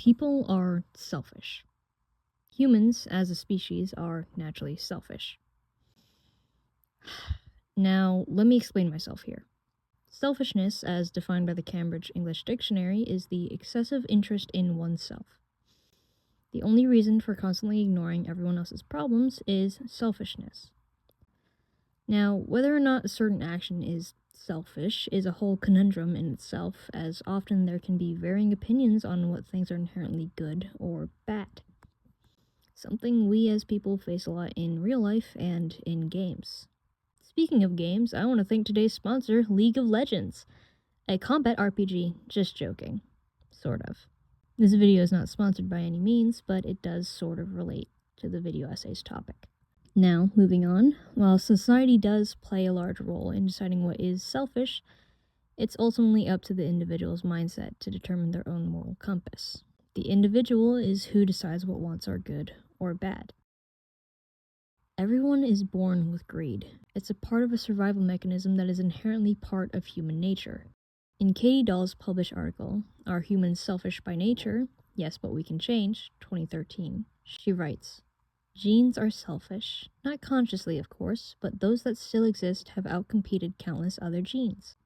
People are selfish. Humans, as a species, are naturally selfish. Now, let me explain myself here. Selfishness, as defined by the Cambridge English Dictionary, is the excessive interest in oneself. The only reason for constantly ignoring everyone else's problems is selfishness. Now, whether or not a certain action is selfish is a whole conundrum in itself, as often there can be varying opinions on what things are inherently good or bad. Something we as people face a lot in real life and in games. Speaking of games, I want to thank today's sponsor, League of Legends, a combat RPG. Just joking. Sort of. This video is not sponsored by any means, but it does sort of relate to the video essay's topic. Now, moving on, while society does play a large role in deciding what is selfish, it's ultimately up to the individual's mindset to determine their own moral compass. The individual is who decides what wants are good or bad. Everyone is born with greed. It's a part of a survival mechanism that is inherently part of human nature. In Katie Dahl's published article, Are Humans Selfish by Nature? Yes, But We Can Change, 2013, she writes, genes are selfish, not consciously of course, but those that still exist have outcompeted countless other genes.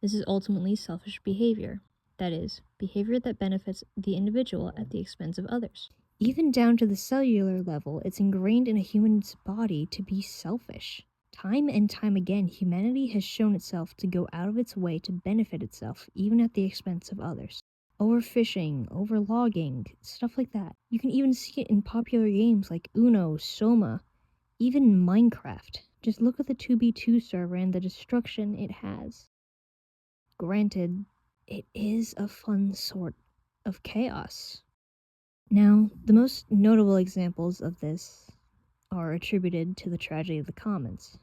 This is ultimately selfish behavior. That is, behavior that benefits the individual at the expense of others. Even down to the cellular level, it's ingrained in a human's body to be selfish. Time and time again, humanity has shown itself to go out of its way to benefit itself, even at the expense of others. Overfishing, overlogging, stuff like that. You can even see it in popular games like Uno, Soma, even Minecraft. Just look at the 2b2 server and the destruction it has. Granted, it is a fun sort of chaos. Now, the most notable examples of this are attributed to the tragedy of the commons.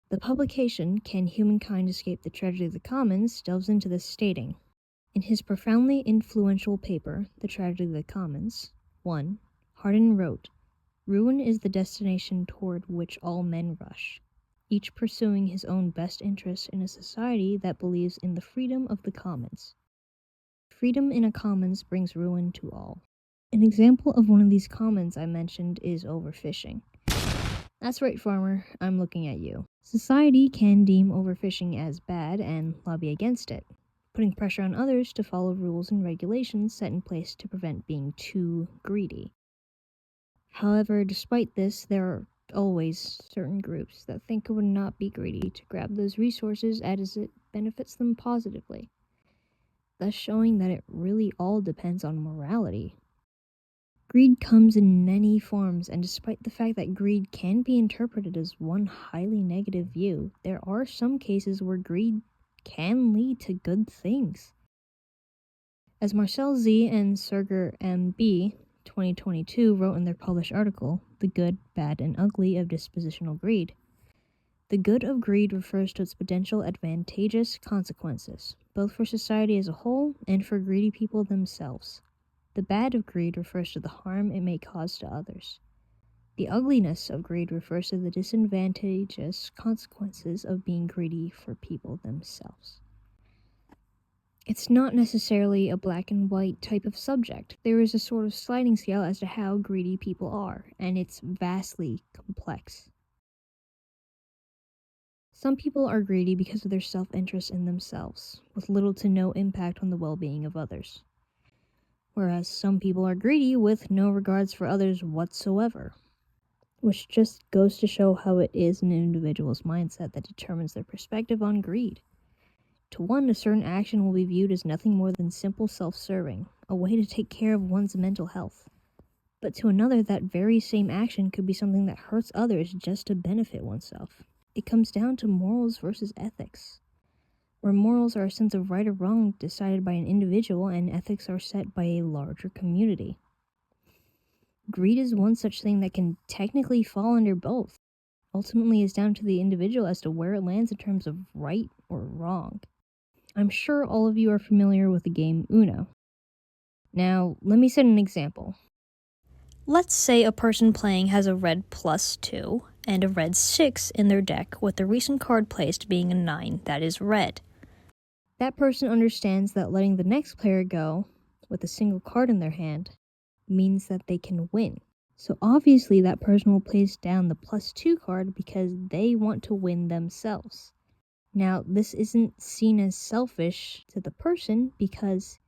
The publication, Can Humankind Escape the Tragedy of the Commons, delves into this stating, in his profoundly influential paper, The Tragedy of the Commons, 1, Hardin wrote, ruin is the destination toward which all men rush, each pursuing his own best interests in a society that believes in the freedom of the commons. Freedom in a commons brings ruin to all. An example of one of these commons I mentioned is overfishing. That's right, farmer, I'm looking at you. Society can deem overfishing as bad and lobby against it, putting pressure on others to follow rules and regulations set in place to prevent being too greedy. However, despite this, there are always certain groups that think it would not be greedy to grab those resources as it benefits them positively, thus showing that it really all depends on morality. Greed comes in many forms, and despite the fact that greed can be interpreted as one highly negative view, there are some cases where greed can lead to good things. As Marcel Z. and Serger M. B. 2022 wrote in their published article, The Good, Bad, and Ugly of Dispositional Greed, the good of greed refers to its potential advantageous consequences, both for society as a whole and for greedy people themselves. The bad of greed refers to the harm it may cause to others. The ugliness of greed refers to the disadvantageous consequences of being greedy for people themselves. It's not necessarily a black and white type of subject. There is a sort of sliding scale as to how greedy people are, and it's vastly complex. Some people are greedy because of their self-interest in themselves, with little to no impact on the well-being of others. Whereas some people are greedy with no regards for others whatsoever, which just goes to show how it is an individual's mindset that determines their perspective on greed. To one, a certain action will be viewed as nothing more than simple self-serving, a way to take care of one's mental health. But to another, that very same action could be something that hurts others just to benefit oneself. It comes down to morals versus ethics, where morals are a sense of right or wrong decided by an individual and ethics are set by a larger community. Greed is one such thing that can technically fall under both. Ultimately, it's down to the individual as to where it lands in terms of right or wrong. I'm sure all of you are familiar with the game Uno. Now, let me set an example. Let's say a person playing has a red +2 and a red 6 in their deck, with the recent card placed being a 9 that is red. That person understands that letting the next player go with a single card in their hand means that they can win. So obviously that person will place down the +2 card because they want to win themselves. Now, this isn't seen as selfish to the person because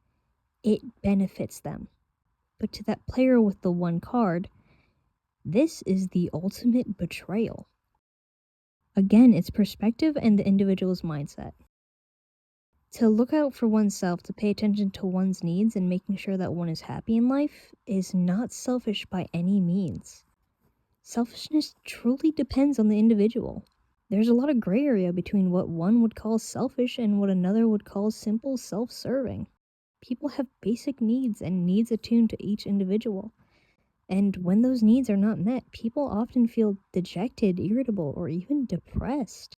it benefits them. But to that player with the 1 card, this is the ultimate betrayal. Again, it's perspective and the individual's mindset. To look out for oneself, to pay attention to one's needs and making sure that one is happy in life is not selfish by any means. Selfishness truly depends on the individual. There's a lot of gray area between what one would call selfish and what another would call simple self-serving. People have basic needs and needs attuned to each individual. And when those needs are not met, people often feel dejected, irritable, or even depressed.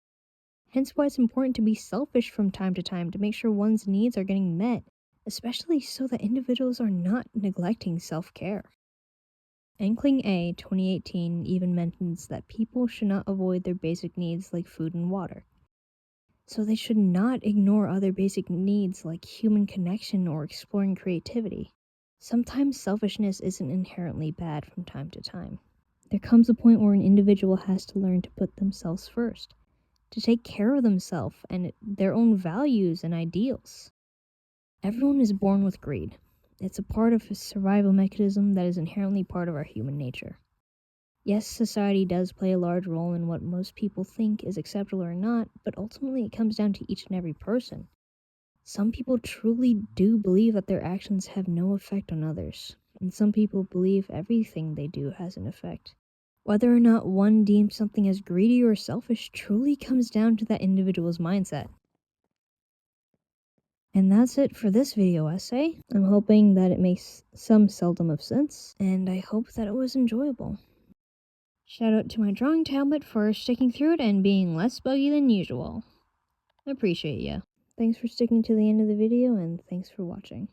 Hence why it's important to be selfish from time to time to make sure one's needs are getting met, especially so that individuals are not neglecting self-care. Enkling A 2018 even mentions that people should not avoid their basic needs like food and water. So they should not ignore other basic needs like human connection or exploring creativity. Sometimes selfishness isn't inherently bad from time to time. There comes a point where an individual has to learn to put themselves first, to take care of themselves and their own values and ideals. Everyone is born with greed. It's a part of a survival mechanism that is inherently part of our human nature. Yes, society does play a large role in what most people think is acceptable or not, but ultimately it comes down to each and every person. Some people truly do believe that their actions have no effect on others, and some people believe everything they do has an effect. Whether or not one deems something as greedy or selfish truly comes down to that individual's mindset. And that's it for this video essay. I'm hoping that it makes some seldom of sense, and I hope that it was enjoyable. Shout out to my drawing tablet for sticking through it and being less buggy than usual. I appreciate ya. Thanks for sticking to the end of the video, and thanks for watching.